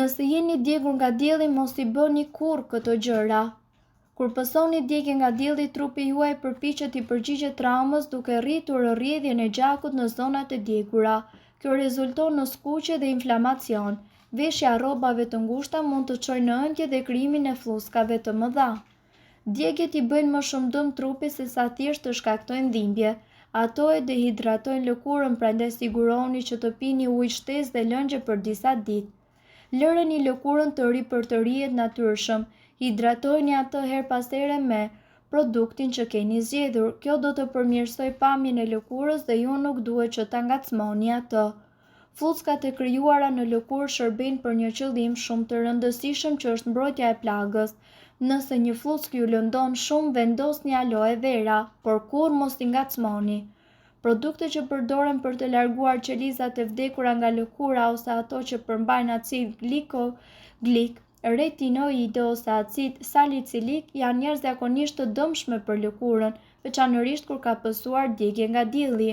Nëse jeni djegur nga dielli, mos i bëni kurrë këto gjëra. Kur pësoni djegje nga dielli, trupi juaj përpiqet i përgjigjet traumës duke rritur rrjedhjen e gjakut në zonat e djegura. Kjo rezulton në skuqje dhe inflamacion. Veshja rrobave të ngushta mund të çojë në ëndje dhe krijimin e flluskave të mëdha. Djegjet i bëjnë më shumë dëm trupit se sa thjesht të shkaktojnë dhimbje. Ato e dehidratojnë lëkurën, prandaj siguroni që të pini ujë shtesë dhe lëngje për disa ditë. Lëreni lëkurën të ri për të rihet natyrshëm. Hidratojeni atë her pas here me produktin që keni zgjedhur. Kjo do të përmirësojë pamjen e lëkurës dhe ju nuk duhet që ta ngacmoni atë. Flluskat e krijuara në lëkurë shërbejnë për një qëllim shumë të rëndësishëm që është mbrojtja e plagës. Nëse një fllusk ju lëndon shumë, vendosni aloe vera, por kurrë mos i ngacmoni. Produktet që përdoren për të larguar qelizat e vdekura nga lëkura ose ato që përmbajnë acid glikoglik, retinoide ose acid salicilik janë jashtëzakonisht të dëmshme për lëkurën, veçanërisht kur ka pësuar djegje nga dielli.